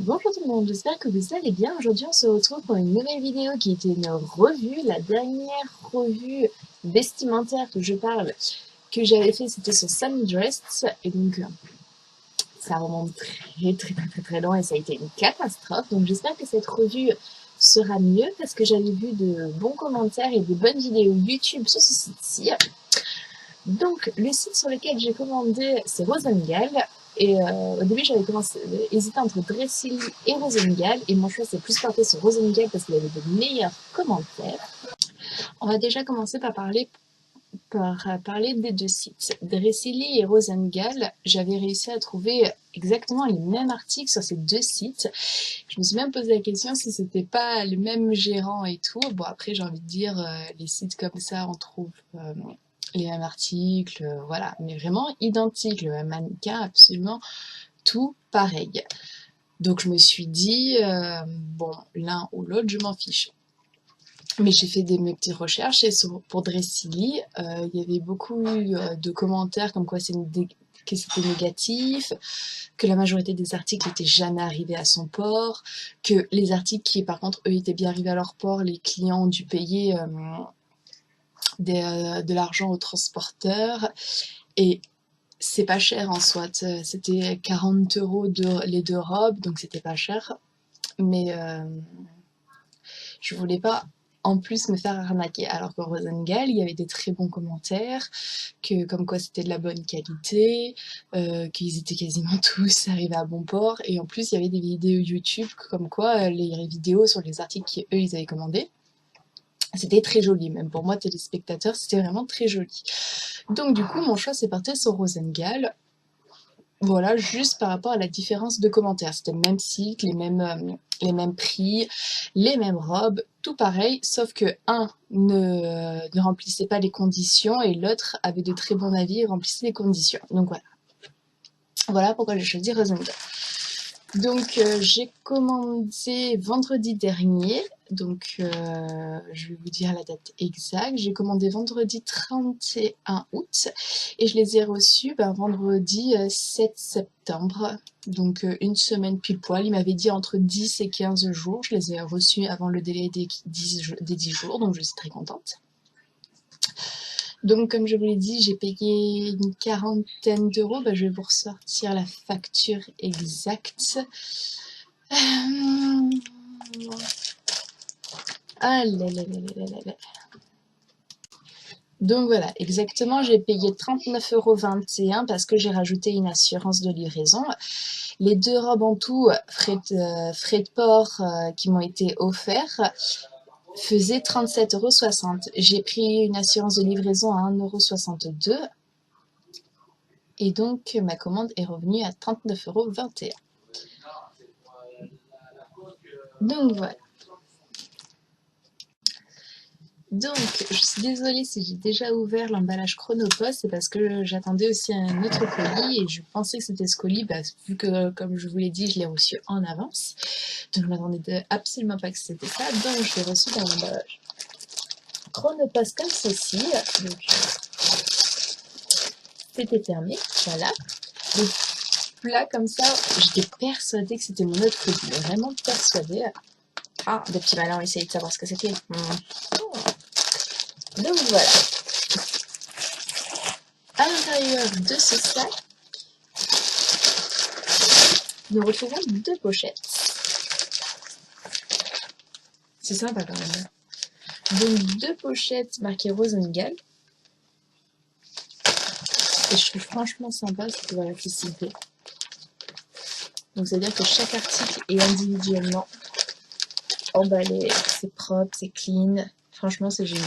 Bonjour tout le monde, j'espère que vous allez bien. Aujourd'hui on se retrouve pour une nouvelle vidéo qui était une revue, la dernière revue vestimentaire que je parle, que j'avais fait c'était sur Sundress et donc ça remonte très loin et ça a été une catastrophe. Donc j'espère que cette revue sera mieux parce que j'avais vu de bons commentaires et de bonnes vidéos YouTube sur ce site-ci. Donc, le site sur lequel j'ai commandé, c'est Rosengal. Et au début, j'avais commencé hésité entre Dressily et Rosengal. Et mon choix s'est plus porté sur Rosengal parce qu'il avait de meilleurs commentaires. On va déjà commencer par parler des deux sites. Dressily et Rosengal, j'avais réussi à trouver exactement les mêmes articles sur ces deux sites. Je me suis même posé la question si c'était pas le même gérant et tout. Bon, après, j'ai envie de dire, les sites comme ça, on trouve les mêmes articles, voilà, mais vraiment identiques, le même mannequin, absolument tout pareil. Donc je me suis dit, bon, l'un ou l'autre, je m'en fiche. Mais j'ai fait mes petites recherches et pour Dressily, il y avait beaucoup de commentaires comme quoi que c'était négatif, que la majorité des articles n'étaient jamais arrivés à son port, que les articles qui, par contre, eux, étaient bien arrivés à leur port, les clients ont dû payer de l'argent aux transporteurs. Et c'est pas cher en soi, c'était 40 € les deux robes, donc c'était pas cher. Mais je voulais pas en plus me faire arnaquer. Alors que Rosengal, il y avait des très bons commentaires, que comme quoi c'était de la bonne qualité, qu'ils étaient quasiment tous arrivés à bon port. Et en plus, il y avait des vidéos YouTube comme quoi les vidéos sur les articles qu'eux ils avaient commandés. C'était très joli, même pour moi, téléspectateur, c'était vraiment très joli. Donc du coup, mon choix s'est porté sur Rosengal. Voilà, juste par rapport à la différence de commentaires. C'était le même site, les mêmes prix, les mêmes robes, tout pareil, sauf que un ne remplissait pas les conditions et l'autre avait de très bons avis et remplissait les conditions. Donc voilà. Voilà pourquoi j'ai choisi Rosenthal. Donc j'ai commandé vendredi dernier, donc je vais vous dire la date exacte, j'ai commandé vendredi 31 août et je les ai reçus vendredi 7 septembre, donc une semaine pile poil. Il m'avait dit entre 10 et 15 jours, je les ai reçus avant le délai des 10 jours, donc je suis très contente. Donc, comme je vous l'ai dit, j'ai payé une quarantaine d'euros. Je vais vous ressortir la facture exacte. Ah là là là là là là. Donc voilà, exactement, j'ai payé 39,21 € parce que j'ai rajouté une assurance de livraison. Les deux robes en tout, frais de port qui m'ont été offerts, faisaient 37,60 €. J'ai pris une assurance de livraison à 1,62 € et donc ma commande est revenue à 39,21 €. Donc voilà. Donc, je suis désolée si j'ai déjà ouvert l'emballage Chronopost, c'est parce que j'attendais aussi un autre colis et je pensais que c'était ce colis, vu que, comme je vous l'ai dit, je l'ai reçu en avance. Donc, je m'attendais absolument pas que c'était ça, donc je l'ai reçu dans l'emballage Chronopost comme ceci. Donc, c'était fermé, voilà. Donc, là, comme ça, j'étais persuadée que c'était mon autre colis, vraiment persuadée. Ah, des petits malins ont essayé de savoir ce que c'était. Donc voilà. À l'intérieur de ce sac, nous retrouvons deux pochettes. C'est sympa quand même. Donc deux pochettes marquées Rosengal. Et je trouve franchement sympa cette possibilité. Donc c'est-à-dire que chaque article est individuellement emballé. C'est propre, c'est clean. Franchement c'est génial.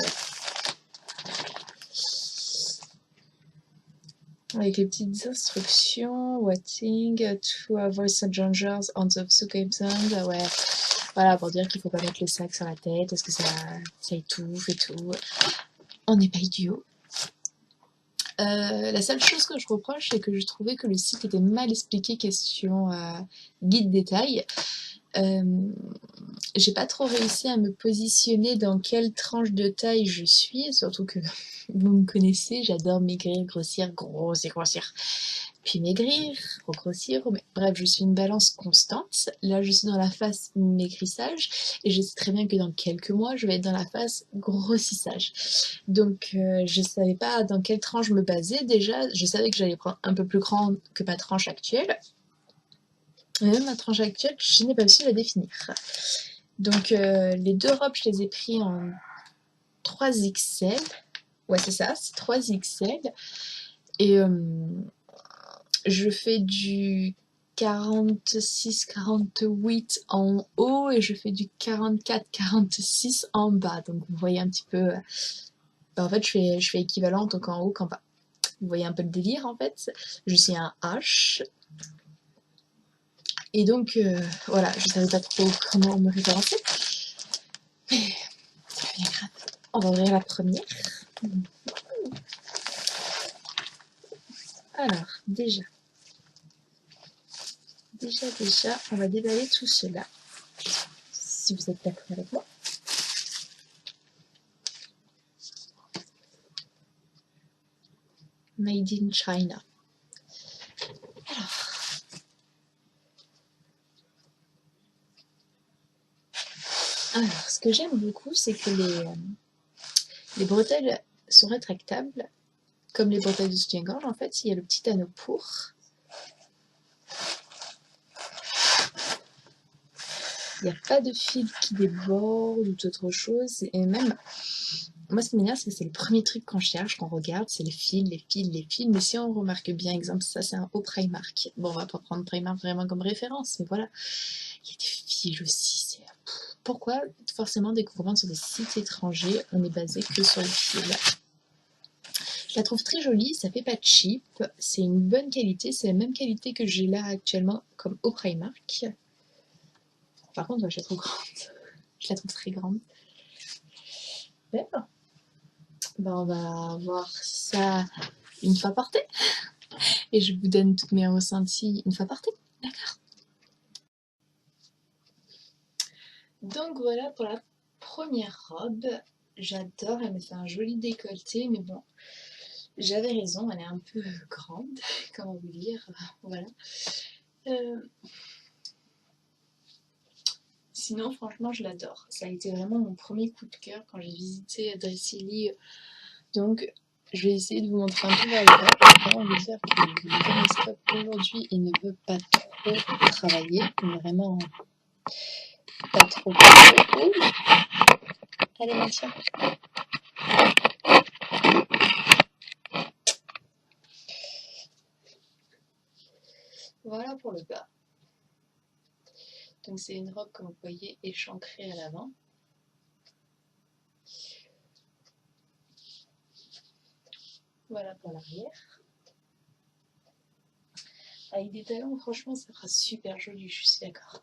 Avec les petites instructions, Watting, to avoid some dangers on the Zuckerbrand, ouais. Voilà, pour dire qu'il faut pas mettre le sac sur la tête, parce que ça étouffe et tout. On n'est pas idiots. La seule chose que je reproche, c'est que je trouvais que le site était mal expliqué question guide détail. J'ai pas trop réussi à me positionner dans quelle tranche de taille je suis, surtout que vous me connaissez, j'adore maigrir, grossir. puis maigrir, regrossir, bref, je suis une balance constante. Là, je suis dans la phase maigrissage et je sais très bien que dans quelques mois, je vais être dans la phase grossissage. Donc, je savais pas dans quelle tranche me baser. Déjà, je savais que j'allais prendre un peu plus grand que ma tranche actuelle. Mais même ma tranche actuelle, je n'ai pas su la définir. Donc, les 2 robes, je les ai pris en 3XL. Ouais, c'est ça, c'est 3XL. Et je fais du 46-48 en haut et je fais du 44-46 en bas. Donc vous voyez un petit peu. En fait, je fais équivalent donc en haut qu'en bas. Vous voyez un peu le délire en fait. Je suis un H. Et donc voilà, je savais pas trop comment me référencer. Mais c'est pas bien grave. On va ouvrir la première. Alors, déjà, on va déballer tout cela. Si vous êtes d'accord avec moi. Made in China. Alors, ce que j'aime beaucoup, c'est que les bretelles sont rétractables, comme les bretelles de soutien-gorge. En fait, il y a le petit anneau pour. Il n'y a pas de fil qui déborde ou d'autre chose. Et même, moi, ce qui m'énerve, c'est que c'est le premier truc qu'on cherche, qu'on regarde, c'est les fils, les fils, les fils. Mais si on remarque bien, exemple, ça, c'est un haut Primark. Bon, on va pas prendre Primark vraiment comme référence, mais voilà. Il y a des fils aussi. Pourquoi, forcément, dès qu'on rentre sur des sites étrangers, on est basé que sur les fils? Je la trouve très jolie, ça fait pas cheap, c'est une bonne qualité, c'est la même qualité que j'ai là actuellement comme au Primark. Par contre, je la trouve grande. Je la trouve très grande. D'accord. Ben, on va voir ça une fois portée. Et je vous donne tous mes ressentis une fois portée. D'accord. Donc voilà pour la première robe. J'adore, elle me fait un joli décolleté, mais bon, j'avais raison, elle est un peu grande, comment vous dire, voilà. Sinon, franchement, je l'adore. Ça a été vraiment mon premier coup de cœur quand j'ai visité Dressily. Donc, je vais essayer de vous montrer un peu vers le bas. Je vais vraiment vous dire que le caméscope aujourd'hui, il ne veut pas trop travailler. Mais vraiment pas trop. Allez, Mathieu. Voilà pour le bas. Donc, c'est une robe, comme vous voyez, échancrée à l'avant. Voilà pour l'arrière. Avec des talons, franchement, ça fera super joli, je suis d'accord.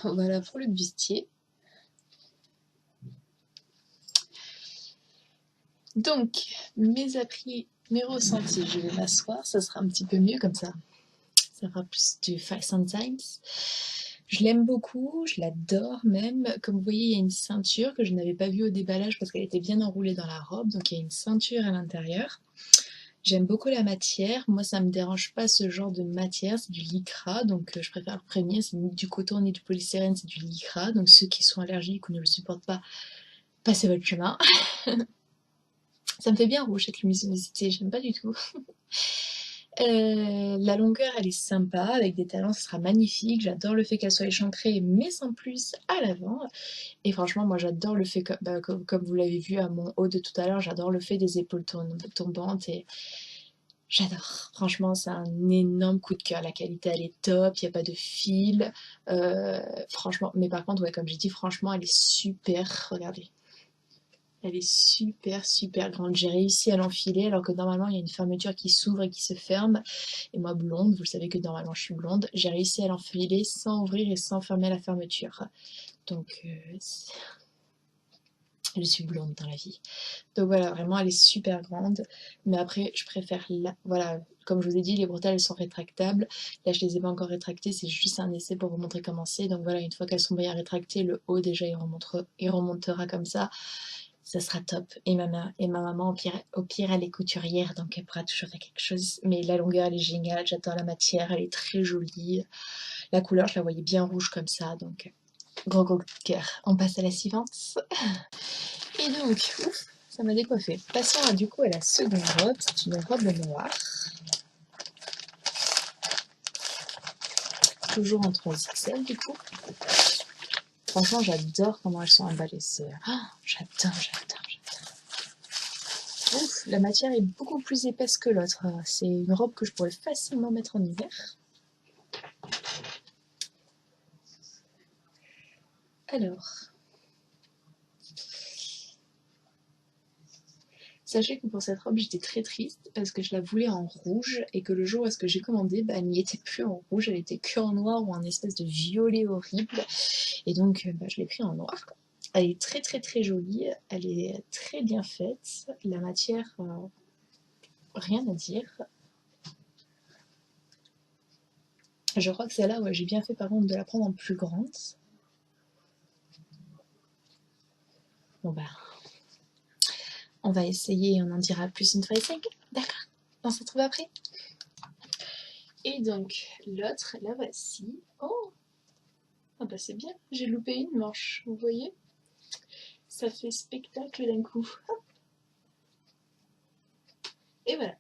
Voilà pour le bustier. Donc, mes appris, mes ressentis, je vais m'asseoir, ça sera un petit peu mieux comme ça. Ça fera plus du Five Times. Je l'aime beaucoup, je l'adore même. Comme vous voyez, il y a une ceinture que je n'avais pas vue au déballage parce qu'elle était bien enroulée dans la robe. Donc il y a une ceinture à l'intérieur. J'aime beaucoup la matière. Moi, ça me dérange pas ce genre de matière. C'est du lycra, donc je préfère prévenir. C'est ni du coton ni du polystyrène, c'est du lycra. Donc ceux qui sont allergiques ou ne le supportent pas, passez votre chemin. Ça me fait bien rouge cette luminosité, j'aime pas du tout. La longueur, elle est sympa, avec des talons, ce sera magnifique. J'adore le fait qu'elle soit échancrée, mais sans plus à l'avant. Et franchement, moi, j'adore le fait, comme vous l'avez vu à mon haut de tout à l'heure, j'adore le fait des épaules tombantes et j'adore. Franchement, c'est un énorme coup de cœur. La qualité, elle est top, il n'y a pas de fil. Franchement, mais par contre, ouais, comme j'ai dit, franchement, elle est super. Regardez. Elle est super grande. J'ai réussi à l'enfiler alors que normalement il y a une fermeture qui s'ouvre et qui se ferme. Et moi blonde, vous le savez que normalement je suis blonde, j'ai réussi à l'enfiler sans ouvrir et sans fermer la fermeture. Donc je suis blonde dans la vie. Donc voilà, vraiment elle est super grande. Mais après je préfère là, voilà, comme je vous ai dit, les bretelles elles sont rétractables. Là je les ai pas encore rétractées, c'est juste un essai pour vous montrer comment c'est. Donc voilà, une fois qu'elles sont bien rétractées, le haut déjà il remontera comme ça. ça sera top. Et ma maman, au pire, elle est couturière, donc elle pourra toujours faire quelque chose. Mais la longueur, elle est géniale, j'adore la matière, elle est très jolie. La couleur, je la voyais bien rouge comme ça, donc gros coup de cœur. On passe à la suivante. Et donc, ouf, ça m'a décoiffé. Passons du coup à la seconde robe, c'est une robe noire. Toujours en 3XL du coup. Franchement, j'adore comment elles sont emballées. J'adore. Ouf, la matière est beaucoup plus épaisse que l'autre. C'est une robe que je pourrais facilement mettre en hiver. Alors, sachez que pour cette robe, j'étais très triste parce que je la voulais en rouge et que le jour où j'ai commandé, elle n'y était plus en rouge, elle était que en noir ou en espèce de violet horrible. Et donc, je l'ai pris en noir. Elle est très jolie, elle est très bien faite. La matière, rien à dire. Je crois que celle-là, ouais, j'ai bien fait par contre de la prendre en plus grande. Bon bah, on va essayer et on en dira plus une fois essayé. D'accord, on se retrouve après. Et donc, l'autre, la voici. Oh, ah bah c'est bien, j'ai loupé une manche, vous voyez? Ça fait spectacle d'un coup. Et voilà.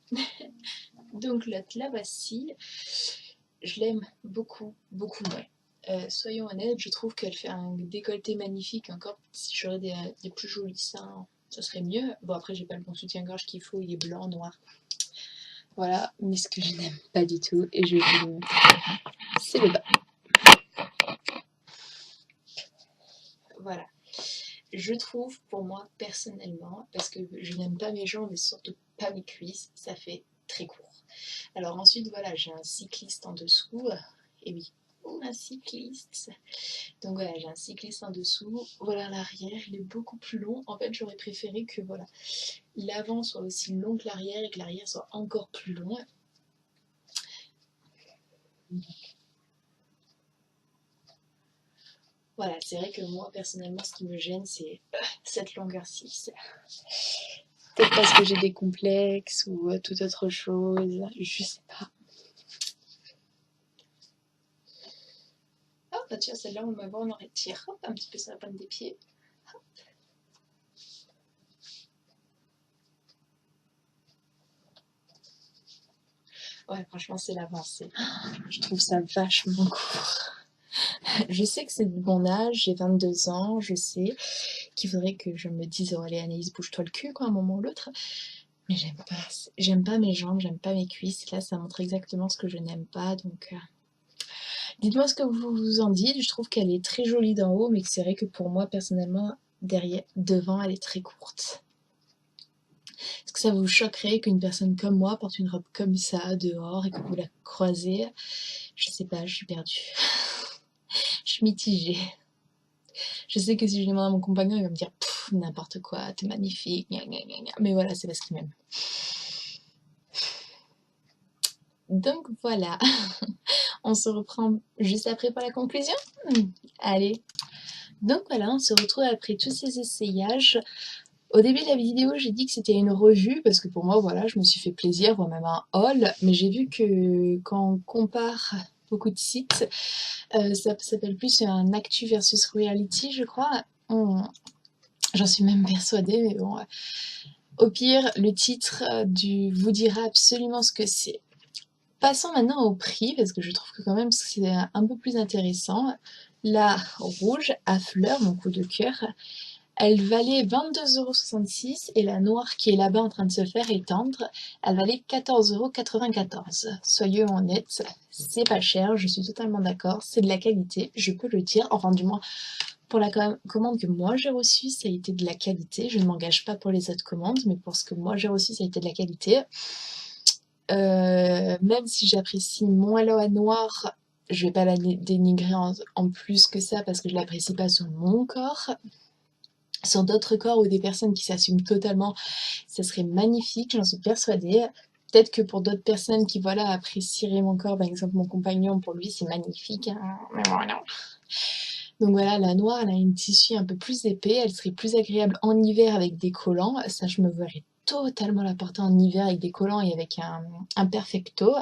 Donc l'autre, la voici. Je l'aime beaucoup moins. Soyons honnêtes, je trouve qu'elle fait un décolleté magnifique. Encore, si j'aurais des plus jolis seins, ça serait mieux. Bon, après, j'ai pas le bon soutien-gorge qu'il faut, il est blanc, noir. Voilà, mais ce que je n'aime pas du tout, et je vais vous le montrer, c'est le bas. Voilà. Je trouve, pour moi, personnellement, parce que je n'aime pas mes jambes et surtout pas mes cuisses, ça fait très court. Alors ensuite, voilà, j'ai un cycliste en dessous. Et oui, un cycliste. Donc voilà, j'ai un cycliste en dessous. Voilà, l'arrière, il est beaucoup plus long. En fait, j'aurais préféré que voilà, l'avant soit aussi long que l'arrière et que l'arrière soit encore plus long. Voilà, c'est vrai que moi, personnellement, ce qui me gêne, c'est cette longueur-ci. Peut-être parce que j'ai des complexes ou toute autre chose, je sais pas. Oh, bah tiens, celle-là, on va voir, on en retire. Hop, un petit peu sur la pointe des pieds. Hop. Ouais, franchement, c'est l'avancée. Je trouve ça vachement court. Je sais que c'est de mon âge, j'ai 22 ans, je sais qu'il faudrait que je me dise oh allez Anaïs, bouge-toi le cul quoi, un moment ou l'autre. Mais j'aime pas mes jambes, j'aime pas mes cuisses. Là, ça montre exactement ce que je n'aime pas, donc dites-moi ce que vous vous en dites. Je trouve qu'elle est très jolie d'en haut, mais que c'est vrai que pour moi, personnellement, devant, elle est très courte. Est-ce que ça vous choquerait qu'une personne comme moi porte une robe comme ça dehors et que vous la croisez? Je sais pas, je suis perdue. Je suis mitigée. Je sais que si je demande à mon compagnon, il va me dire n'importe quoi, t'es magnifique, gna gna gna gna. Mais voilà, c'est parce qu'il m'aime. Donc voilà, on se reprend juste après pour la conclusion. Allez, donc voilà, on se retrouve après tous ces essayages. Au début de la vidéo, j'ai dit que c'était une revue, parce que pour moi, voilà, je me suis fait plaisir, voire même un haul, mais j'ai vu que quand on compare beaucoup de sites, ça s'appelle plus un actu versus reality, je crois. J'en suis même persuadée, mais bon. Au pire, le titre vous dira absolument ce que c'est. Passons maintenant au prix, parce que je trouve que quand même c'est un peu plus intéressant. La rouge à fleurs, mon coup de cœur, elle valait 22,66 € et la noire qui est là-bas en train de se faire étendre, elle valait 14,94 €. Soyons honnêtes, c'est pas cher, je suis totalement d'accord, c'est de la qualité, je peux le dire, enfin du moins pour la commande que moi j'ai reçue, ça a été de la qualité. Je ne m'engage pas pour les autres commandes, mais pour ce que moi j'ai reçu, ça a été de la qualité. Même si j'apprécie moins la noire, je vais pas la dénigrer en plus que ça parce que je l'apprécie pas sur mon corps. Sur d'autres corps ou des personnes qui s'assument totalement, ça serait magnifique, j'en suis persuadée. Peut-être que pour d'autres personnes qui voilà apprécieraient mon corps, par exemple mon compagnon, pour lui c'est magnifique, hein, mais moi non. Donc voilà, la noire, elle a une tissu un peu plus épais, elle serait plus agréable en hiver avec des collants. Ça, je me verrais totalement la porter en hiver avec des collants et avec un perfecto.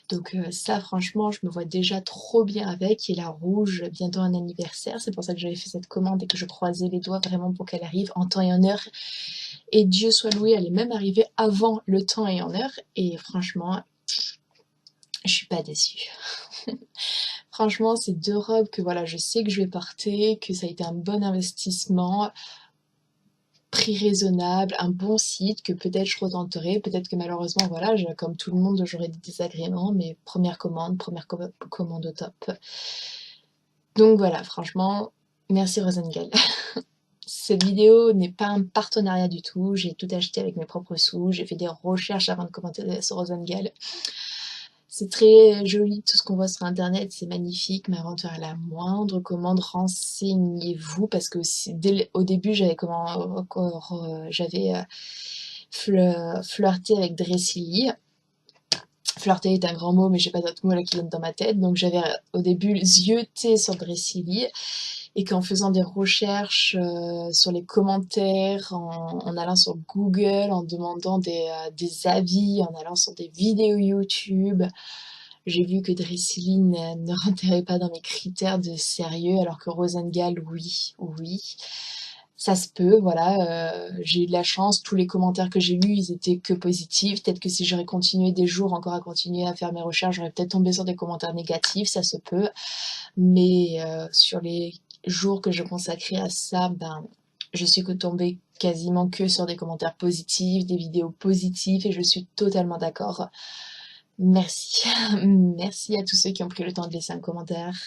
Donc ça, franchement, je me vois déjà trop bien avec. Et la rouge, bientôt un anniversaire. C'est pour ça que j'avais fait cette commande et que je croisais les doigts vraiment pour qu'elle arrive en temps et en heure. Et Dieu soit loué, elle est même arrivée avant le temps et en heure. Et franchement, je suis pas déçue. Franchement, c'est deux robes que voilà, je sais que je vais porter, que ça a été un bon investissement, prix raisonnable, un bon site que peut-être je retenterai, peut-être que malheureusement, voilà, comme tout le monde, j'aurai des désagréments, mais première commande au top. Donc voilà, franchement, merci Rosengeld. Cette vidéo n'est pas un partenariat du tout, j'ai tout acheté avec mes propres sous, j'ai fait des recherches avant de commenter sur Rosengeld. C'est très joli, tout ce qu'on voit sur internet, c'est magnifique, mais avant de faire la moindre commande, renseignez-vous, parce que au début, j'avais flirté avec Dressily. Flirter est un grand mot, mais j'ai pas d'autres mots là qui viennent dans ma tête, donc j'avais au début zioté sur Dressily, et qu'en faisant des recherches sur les commentaires, en allant sur Google, en demandant des avis, en allant sur des vidéos YouTube, j'ai vu que Dressily ne rentrait pas dans mes critères de sérieux, alors que Rosengald, oui, oui. Ça se peut, voilà, j'ai eu de la chance, tous les commentaires que j'ai lus, ils étaient que positifs. Peut-être que si j'aurais continué des jours encore à continuer à faire mes recherches, j'aurais peut-être tombé sur des commentaires négatifs, ça se peut. Mais sur les jours que je consacrais à ça, ben, je suis tombée quasiment que sur des commentaires positifs, des vidéos positives, et je suis totalement d'accord. Merci. Merci à tous ceux qui ont pris le temps de laisser un commentaire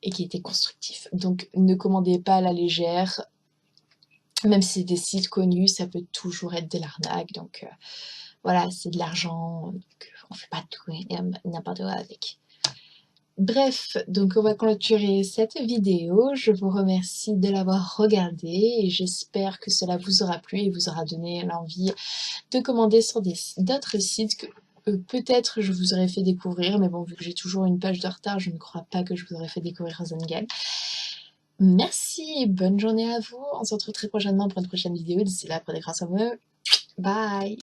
et qui étaient constructifs. Donc ne commandez pas à la légère. Même si c'est des sites connus, ça peut toujours être de l'arnaque. Donc voilà, c'est de l'argent. On fait pas tout et n'importe quoi avec. Bref, donc on va clôturer cette vidéo. Je vous remercie de l'avoir regardée et j'espère que cela vous aura plu et vous aura donné l'envie de commander sur d'autres sites que peut-être je vous aurais fait découvrir, mais bon, vu que j'ai toujours une page de retard, je ne crois pas que je vous aurais fait découvrir Rosengald. Merci, bonne journée à vous. On se retrouve très prochainement pour une prochaine vidéo. D'ici là, prenez grâce à vous. Bye!